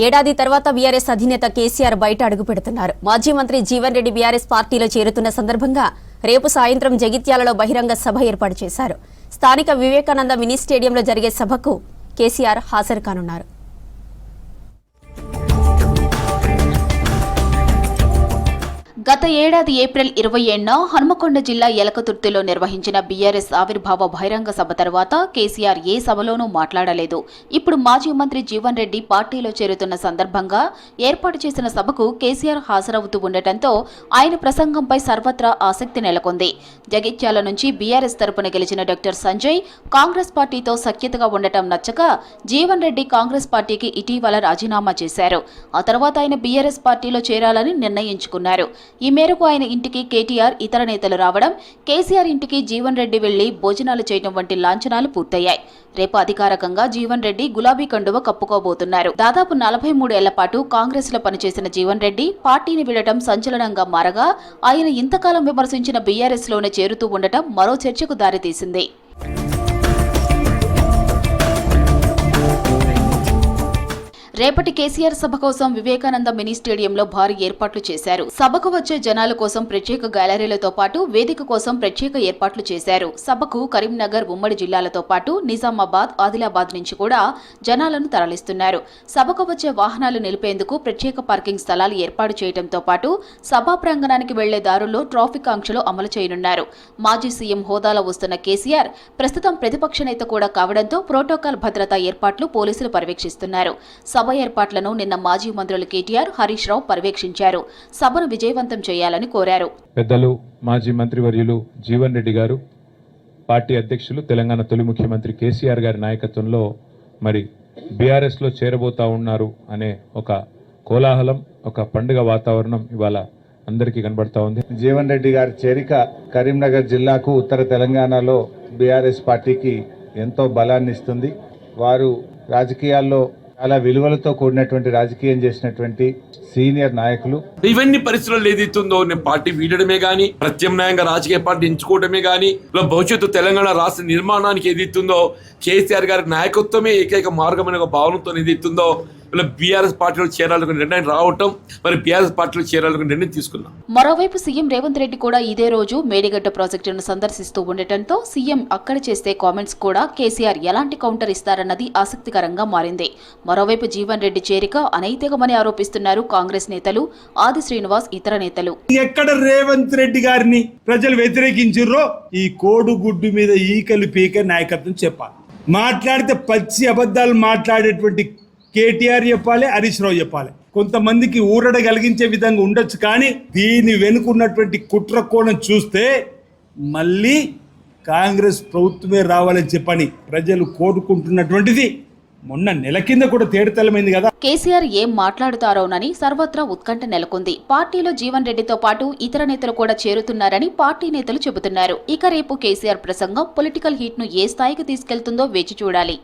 ఏడాది తర్వాత బీఆర్ఎస్ అధినేత కేసీఆర్ బయట అడుగు పెడుతున్నారు. మాజీ మంత్రి జీవన్ రెడ్డి బీఆర్ఎస్ పార్టీలో చేరుతున్న సందర్భంగా రేపు సాయంత్రం జగిత్యాలలో బహిరంగ సభ ఏర్పాటు చేశారు. స్థానిక వివేకానంద మినీ స్టేడియంలో జరిగే సభకు కేసీఆర్ హాజరు కానున్నారు. గత ఏడాది ఏప్రిల్ 27న హనుమకొండ జిల్లా ఎలకతుర్తిలో నిర్వహించిన బీఆర్ఎస్ ఆవిర్భావ బహిరంగ సభ తర్వాత కేసీఆర్ ఏ సభలోనూ మాట్లాడలేదు. ఇప్పుడు మాజీ మంత్రి జీవన్ రెడ్డి పార్టీలో చేరుతున్న సందర్భంగా ఏర్పాటు చేసిన సభకు కేసీఆర్ హాజరవుతూ ఉండటంతో ఆయన ప్రసంగంపై సర్వత్రా ఆసక్తి నెలకొంది. జగిత్యాల నుంచి బీఆర్ఎస్ తరపున గెలిచిన డాక్టర్ సంజయ్ కాంగ్రెస్ పార్టీతో సఖ్యతగా ఉండటం నచ్చక జీవన్ రెడ్డి కాంగ్రెస్ పార్టీకి ఇటీవల రాజీనామా చేశారు. ఆ తర్వాత ఆయన బీఆర్ఎస్ పార్టీలో చేరాలని నిర్ణయించుకున్నారు. ఈ మేరకు ఆయన ఇంటికి కేటీఆర్, ఇతర నేతలు రావడం, కేసీఆర్ ఇంటికి జీవన్ రెడ్డి వెళ్లి భోజనాలు చేయడం వంటి లాంఛనాలు పూర్తయ్యాయి. రేపు అధికారికంగా జీవన్ రెడ్డి గులాబీ కండువ కప్పుకోబోతున్నారు. దాదాపు 43 ఏళ్ల పాటు కాంగ్రెస్ లో పనిచేసిన జీవన్ రెడ్డి పార్టీని వీడటం సంచలనంగా మారగా ఆయన ఇంతకాలం విమర్శించిన బీఆర్ఎస్ లోనే చేరుతూ ఉండటం మరో చర్చకు దారితీసింది. రేపటి కేసీఆర్ సభ కోసం వివేకానంద మినీ స్టేడియంలో భారీ ఏర్పాట్లు చేశారు. సభకు వచ్చే జనాల కోసం ప్రత్యేక గ్యాలరీలతో పాటు వేదిక కోసం ప్రత్యేక ఏర్పాట్లు చేశారు. సభకు కరీంనగర్, ఉమ్మడి జిల్లాలతో పాటు నిజామాబాద్, ఆదిలాబాద్ నుంచి కూడా జనాలను తరలిస్తున్నారు. సభకు వచ్చే వాహనాలు నిలిపేందుకు ప్రత్యేక పార్కింగ్ స్థలాలు ఏర్పాటు చేయడంతో పాటు సభా ప్రాంగణానికి వెళ్లే దారుల్లో ట్రాఫిక్ ఆంక్షలు అమలు చేయనున్నారు. మాజీ సీఎం హోదాలో వస్తున్న కేసీఆర్ ప్రస్తుతం ప్రతిపక్ష నేత కూడా కావడంతో ప్రోటోకాల్ భద్రతా ఏర్పాట్లు పోలీసులు పర్యవేక్షిస్తున్నారు. సభ ఏర్పాట్లను నిన్న మాజీ మంత్రులు కేటీఆర్, హరీష్ రావు పర్యవేక్షించారు. సభను విజయవంతం చేయాలని కోరారు. పెద్దలు మాజీ మంత్రివర్యులు జీవన్ రెడ్డి గారు, పార్టీ అధ్యక్షులు, తెలంగాణ తొలి ముఖ్యమంత్రి కేసీఆర్ గారి నాయకత్వంలో మరి బీఆర్ఎస్ లో చేరబోతా ఉన్నారు అనే ఒక కోలాహలం, ఒక పండుగ వాతావరణం ఇవాళ అందరికీ కనబడతా ఉంది. జీవన్ రెడ్డి గారి చేరిక కరీంనగర్ జిల్లాకు, ఉత్తర తెలంగాణలో బీఆర్ఎస్ పార్టీకి ఎంతో బలాన్ని ఇస్తుంది. వారు రాజకీయాల్లో చాలా విలువలతో కూడినటువంటి రాజకీయం చేసినటువంటి సీనియర్ నాయకులు. ఇవన్నీ పరిస్థితుల్లో ఏదైతుందో పార్టీ వీడడమే గానీ, ప్రత్యామ్నాయంగా రాజకీయ పార్టీ ఎంచుకోవడమే గానీ, భవిష్యత్తు తెలంగాణ రాష్ట్ర నిర్మాణానికి ఏదైతుందో కేసీఆర్ గారి నాయకత్వమే ఏకైక మార్గం అనే ఒక భావనతో ఏదైతుందో బీఆర్ఎస్ పార్టీలో చేరాలని నిర్ణయం రావటం, మరి బీఆర్ఎస్ పార్టీలో చేరాలని నిర్ణయం తీసుకున్నాం. మరోవైపు సీఎం రేవంత్ రెడ్డి కూడా ఇదే రోజు మేడిగడ్డ ప్రాజెక్టును సందర్శిస్తూ ఉండటంతో సీఎం అక్కడ చేస్తే కామెంట్స్ కూడా కేసీఆర్ ఎలాంటి కౌంటర్ ఇస్తారన్నది ఆసక్తికరంగా మారింది. మరోవైపు జీవన్ రెడ్డి చేరిక అనైతికమని ఆరోపిస్తున్నారు కాంగ్రెస్ నేతలు, ఆది శ్రీనివాస్, ఇతర నేతలు. ఎక్కడ రేవంత్ రెడ్డి గారిని ప్రజలు వ్యతిరేకించారో ఈ కోడుగుడ్డు మీద ఈకలు పీక నాయకత్వం చెప్పాలి. మాట్లాడితే పచ్చి అబద్ధాలు మాట్లాడేటువంటి కేటీఆర్ చెప్పాలి, హరీష్ రావు చెప్పాలి. కొంతమందికి ఊరడ కలిగించే విధంగా ఉండొచ్చు, కానీ దీని వెనుకున్నటువంటి కుట్ర కోణం చూస్తే మళ్ళీ కాంగ్రెస్ ప్రభుత్వమే రావాలని చెప్పని ప్రజలు కోరుకుంటున్నటువంటిది మొన్న నెల కింద కూడా తేడతలమైంది కదా. కేసీఆర్ ఏం మాట్లాడుతారోనని సర్వత్రా ఉత్కంఠ నెలకొంది. పార్టీలో జీవన్ రెడ్డితో పాటు ఇతర నేతలు కూడా చేరుతున్నారని పార్టీ నేతలు చెబుతున్నారు. ఇక రేపు కేసీఆర్ ప్రసంగం పొలిటికల్ హీట్ ను ఏ స్థాయికి తీసుకెళ్తుందో వేచి చూడాలి.